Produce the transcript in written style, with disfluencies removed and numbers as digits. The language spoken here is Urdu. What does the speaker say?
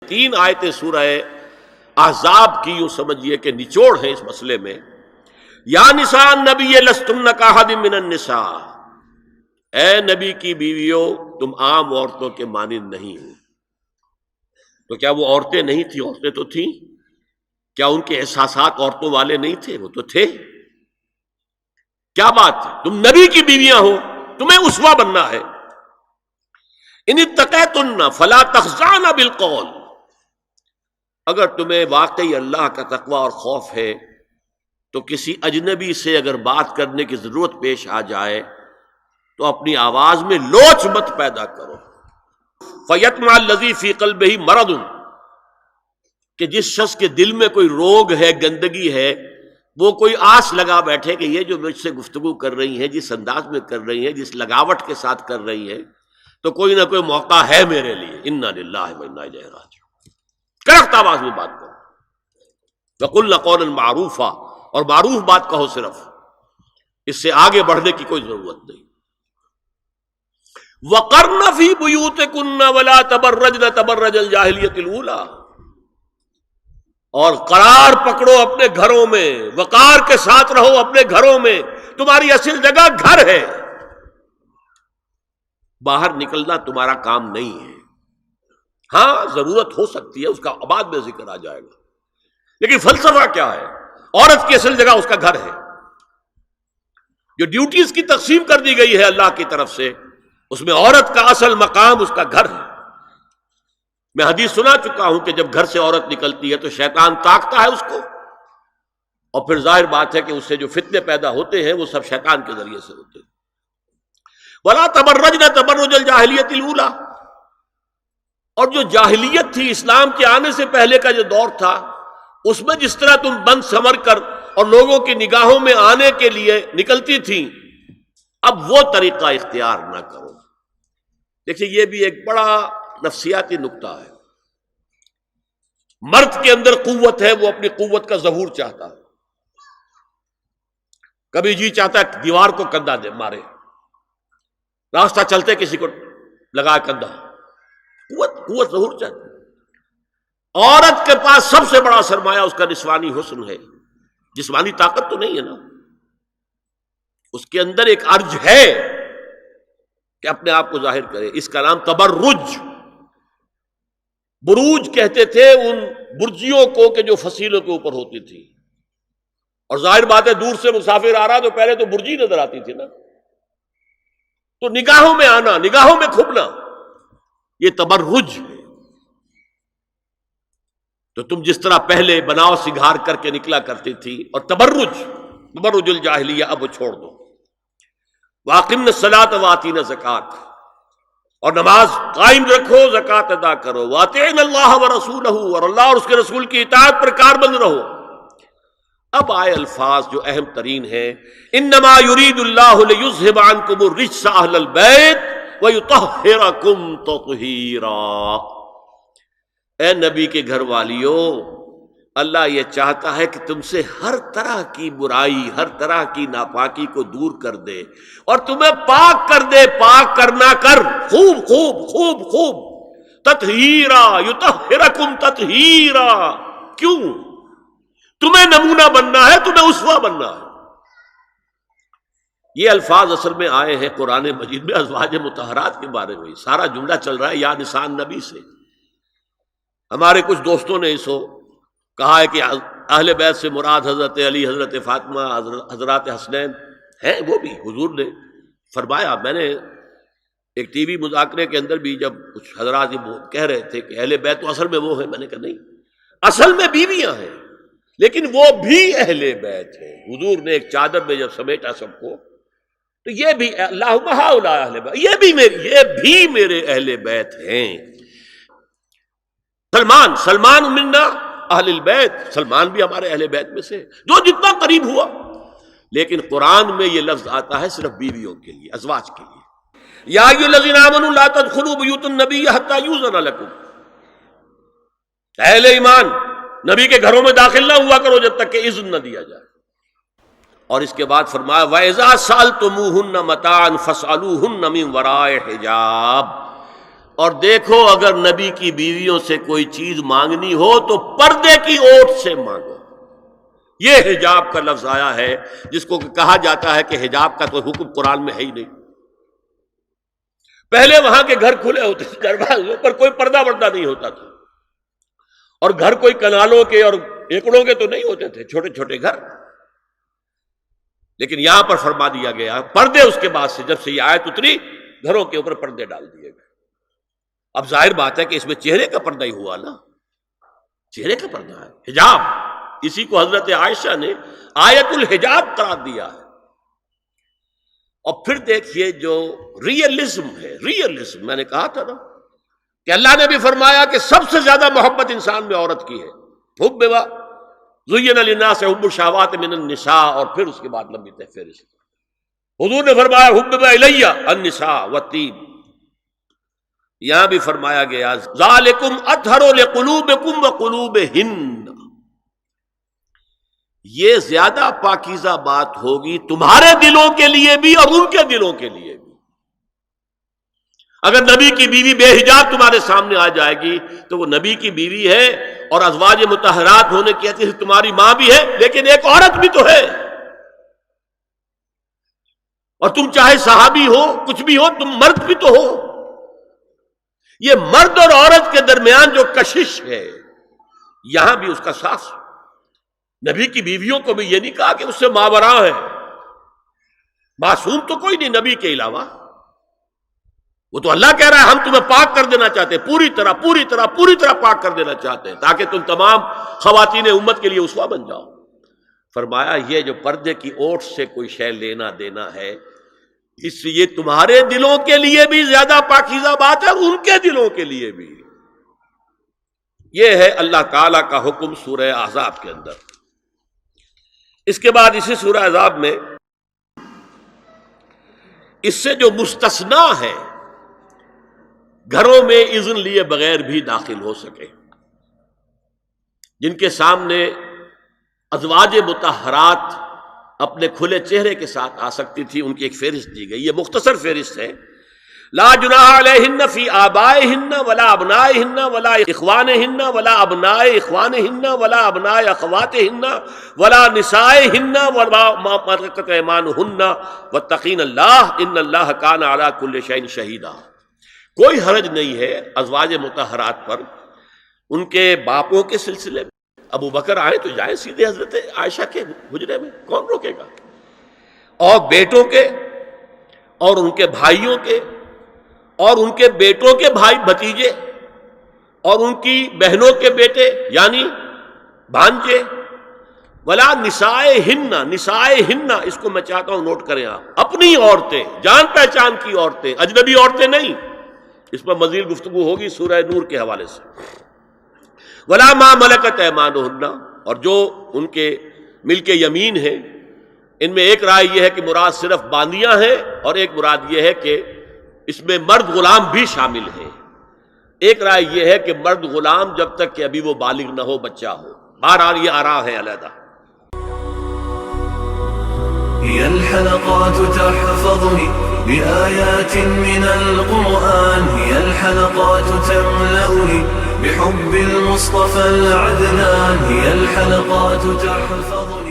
تین آیتیں سورہ احزاب کی یوں سمجھیے کہ نچوڑ ہے اس مسئلے میں. یا نساء النبی لستن کاحد من النساء، اے نبی کی بیویوں تم عام عورتوں کے مانند نہیں ہو. تو کیا وہ عورتیں نہیں تھیں؟ عورتیں تو تھیں. کیا ان کے احساسات عورتوں والے نہیں تھے؟ وہ تو تھے. کیا بات ہے، تم نبی کی بیویاں ہو، تمہیں اسوہ بننا ہے. ان اتقیتن فلا تخضعن بالقول، اگر تمہیں واقعی اللہ کا تقوی اور خوف ہے تو کسی اجنبی سے اگر بات کرنے کی ضرورت پیش آ جائے تو اپنی آواز میں لوچ مت پیدا کرو. فَيَطْمَعَ الَّذِي فِي قَلْبِهِ مَرَضٌ، کہ جس شخص کے دل میں کوئی روگ ہے، گندگی ہے، وہ کوئی آس لگا بیٹھے کہ یہ جو مجھ سے گفتگو کر رہی ہیں، جس انداز میں کر رہی ہیں، جس لگاوٹ کے ساتھ کر رہی ہیں، تو کوئی نہ کوئی موقع ہے میرے لیے. اِنَّا لِلَّهِ وَإِنَّا إِلَيْهِ رَاجِعُونَ. کرخت آواز میں بات کرو. وَقُلْنَ قَوْلًا مَعْرُوفًا، اور معروف بات کہو. صرف اس سے آگے بڑھنے کی کوئی ضرورت نہیں. وَقَرْنَ فِي بُيُوتِكُنَّ وَلَا تَبَرَّجْنَ تَبَرَّجَ الْجَاهِلِيَّةِ الْأُولَىٰ، اور قرار پکڑو اپنے گھروں میں، وقار کے ساتھ رہو اپنے گھروں میں. تمہاری اصل جگہ گھر ہے، باہر نکلنا تمہارا کام نہیں ہے. ہاں ضرورت ہو سکتی ہے، اس کا بعد میں ذکر آ جائے گا، لیکن فلسفہ کیا ہے؟ عورت کی اصل جگہ اس کا گھر ہے. جو ڈیوٹیز کی تقسیم کر دی گئی ہے اللہ کی طرف سے، اس میں عورت کا اصل مقام اس کا گھر ہے. میں حدیث سنا چکا ہوں کہ جب گھر سے عورت نکلتی ہے تو شیطان تاکتا ہے اس کو، اور پھر ظاہر بات ہے کہ اس سے جو فتنے پیدا ہوتے ہیں وہ سب شیطان کے ذریعے سے ہوتے ہیں. وَلَا تَبَرَّجْنَ تَبَرُّجَ الْجَاهِلِيَّةِ الْأُولَىٰ، اور جو جاہلیت تھی، اسلام کے آنے سے پہلے کا جو دور تھا، اس میں جس طرح تم بند سمر کر اور لوگوں کی نگاہوں میں آنے کے لیے نکلتی تھیں، اب وہ طریقہ اختیار نہ کرو. دیکھیے یہ بھی ایک بڑا نفسیاتی نکتہ ہے. مرد کے اندر قوت ہے، وہ اپنی قوت کا ظہور چاہتا ہے. کبھی جی چاہتا ہے دیوار کو کندھا دے مارے، راستہ چلتے کسی کو لگا کندھا. قوت ظہور چاہتی ہے. عورت کے پاس سب سے بڑا سرمایہ اس کا نسوانی حسن ہے. جسمانی طاقت تو نہیں ہے نا، اس کے اندر ایک ارج ہے کہ اپنے آپ کو ظاہر کرے. اس کا نام تبرج. بروج کہتے تھے ان برجیوں کو کہ جو فصیلوں کے اوپر ہوتی تھی. اور ظاہر بات ہے دور سے مسافر آ رہا تو پہلے تو برجی نظر آتی تھی نا، تو نگاہوں میں آنا، نگاہوں میں کھپنا، یہ تبرج ہے. تو تم جس طرح پہلے بناؤ سنگھار کر کے نکلا کرتی تھی، اور تبرج الجاہلیہ اب وہ چھوڑ دو. وَأَقِمْنَ الصَّلَاةَ وَآتِينَ الزَّكَاةَ، اور نماز قائم رکھو، زکوٰۃ ادا کرو. وَأَطِعْنَ اللَّهَ وَرَسُولَهُ، اور اللہ اور اس کے رسول کی اطاعت پر کاربند رہو. اب آئے الفاظ جو اہم ترین ہیں. انما یرید اللہ لیذھب عنکم الرجس اہل البیت ویطہرکم تطہیرا. اے نبی کے گھر والیو، اللہ یہ چاہتا ہے کہ تم سے ہر طرح کی برائی، ہر طرح کی ناپاکی کو دور کر دے اور تمہیں پاک کر دے. پاک کرنا کر، خوب خوب خوب خوب. تطہیرا، یطہرکم تطہیرا. کیوں؟ تمہیں نمونہ بننا ہے، تمہیں اسوہ بننا ہے. یہ الفاظ اصل میں آئے ہیں قرآن مجید میں ازواج مطہرات کے بارے میں. سارا جملہ چل رہا ہے یا نساء النبی سے. ہمارے کچھ دوستوں نے اسو کہا ہے کہ اہل بیت سے مراد حضرت علی، حضرت فاطمہ، حضرات حسنین ہیں. وہ بھی حضور نے فرمایا. میں نے ایک ٹی وی مذاکرے کے اندر بھی جب کچھ حضرات یہ کہہ رہے تھے کہ اہل بیت تو اصل میں وہ ہیں، میں نے کہا نہیں، اصل میں بیویاں ہیں لیکن وہ بھی اہل بیت ہیں. حضور نے ایک چادر میں جب سمیٹا سب کو، تو یہ بھی اللہم ہؤلاء اہل بیت، یہ بھی میرے اہل بیت ہیں. سلمان منا اہل البیت، سلمان بھی ہمارے اہل بیت میں سے، جو جتنا قریب ہوا. لیکن قرآن میں یہ لفظ آتا ہے صرف بیویوں کے لیے، ازواج کے لیے. یا ایھا الذین آمنوا لا تدخلوا بیوت النبی حتی یؤذن لکم. اہل ایمان، نبی کے گھروں میں داخل نہ ہوا کرو جب تک کہ اذن نہ دیا جائے. اور اس کے بعد فرمایا وَإِذَا سَأَلْتُمُوهُنَّ مَتَاعًا فَاسْأَلُوهُنَّ مِنْ وَرَاءِ حِجَابٍ. اور دیکھو اگر نبی کی بیویوں سے کوئی چیز مانگنی ہو تو پردے کی اوٹ سے مانگو. یہ حجاب کا لفظ آیا ہے جس کو کہا جاتا ہے کہ حجاب کا تو حکم قرآن میں ہے ہی نہیں. پہلے وہاں کے گھر کھلے ہوتے تھے، دروازوں پر کوئی پردہ وردہ نہیں ہوتا تھا، اور گھر کوئی کنالوں کے اور ایکڑوں کے تو نہیں ہوتے تھے، چھوٹے چھوٹے گھر. لیکن یہاں پر فرما دیا گیا پردے اس کے بعد سے، جب سے یہ آیت اتری گھروں کے اوپر پردے ڈال دیے گئے. اب ظاہر بات ہے کہ اس میں چہرے کا پردہ ہی ہوا نا، چہرے کا پردہ ہے حجاب. اسی کو حضرت عائشہ نے آیت الحجاب قرار دیا ہے. اور پھر دیکھیے جو ریئلزم ہے، ریئلزم میں نے کہا تھا نا کہ اللہ نے بھی فرمایا کہ سب سے زیادہ محبت انسان میں عورت کی ہے. حب زین للناس حب الشہوات من النساء، اور پھر اس کے بعد لمبی فہرست. حضور نے فرمایا حبب الیہ النساء والطیب. یہاں بھی فرمایا گیا ذالکم اطہر لقلوبکم وقلوبہن، یہ زیادہ پاکیزہ بات ہوگی تمہارے دلوں کے لیے بھی اور ان کے دلوں کے لیے بھی. اگر نبی کی بیوی بے حجاب تمہارے سامنے آ جائے گی تو وہ نبی کی بیوی ہے اور ازواج مطہرات ہونے کی حیثیت سے تمہاری ماں بھی ہے، لیکن ایک عورت بھی تو ہے. اور تم چاہے صحابی ہو کچھ بھی ہو، تم مرد بھی تو ہو. یہ مرد اور عورت کے درمیان جو کشش ہے یہاں بھی اس کا ساس. نبی کی بیویوں کو بھی یہ نہیں کہا کہ اس سے ماوراء ہے، معصوم تو کوئی نہیں نبی کے علاوہ. وہ تو اللہ کہہ رہا ہے ہم تمہیں پاک کر دینا چاہتے ہیں، پوری طرح پاک کر دینا چاہتے ہیں تاکہ تم تمام خواتین امت کے لیے اسوہ بن جاؤ. فرمایا یہ جو پردے کی اوٹ سے کوئی شے لینا دینا ہے، اس لیے تمہارے دلوں کے لیے بھی زیادہ پاکیزہ بات ہے اور ان کے دلوں کے لیے بھی. یہ ہے اللہ تعالی کا حکم سورہ احزاب کے اندر. اس کے بعد اسی سورہ احزاب میں اس سے جو مستثنا ہے گھروں میں اذن لیے بغیر بھی داخل ہو سکے، جن کے سامنے ازواج مطہرات اپنے کھلے چہرے کے ساتھ آ سکتی تھی، ان کی ایک فہرست دی گئی. یہ مختصر فہرست ہے. لا جناح علیہن فی آبائہن ولا ابنائہن ولا اخوانہن ولا ابناء اخوانہن ولا ابناء اخواتہن ولا نسائہن ولا ما ملکت ایمانہن واتقین اللہ ان اللہ کان علی کل شیء شہیدا. کوئی حرج نہیں ہے ازواج مطہرات پر ان کے باپوں کے سلسلے میں. ابو بکر آئے تو جائیں سیدھے حضرت عائشہ کے حجرے میں، کون روکے گا؟ اور بیٹوں کے اور ان کے بھائیوں کے اور ان کے بیٹوں کے بھائی بھتیجے اور ان کی بہنوں کے بیٹے یعنی بھانجے. ولا نسائہن، نسائہن اس کو میں چاہتا ہوں نوٹ کریں آپ، اپنی عورتیں، جان پہچان کی عورتیں، اجنبی عورتیں نہیں. اس پر مزید گفتگو ہوگی سورہ نور کے حوالے سے. ولا ما ملکت ایمانہن، اور جو ان کے ملک یمین ہیں. ان میں ایک رائے یہ ہے کہ مراد صرف باندیاں ہیں اور ایک مراد یہ ہے کہ اس میں مرد غلام بھی شامل ہیں. ایک رائے یہ ہے کہ مرد غلام جب تک کہ ابھی وہ بالغ نہ ہو، بچہ ہو. بہرحال یہ آراء ہے علیحدہ. هي الحلقات تحفظني بآيات من القرآن، هي الحلقات تملأني بحب المصطفى العدنان، هي الحلقات تحفظني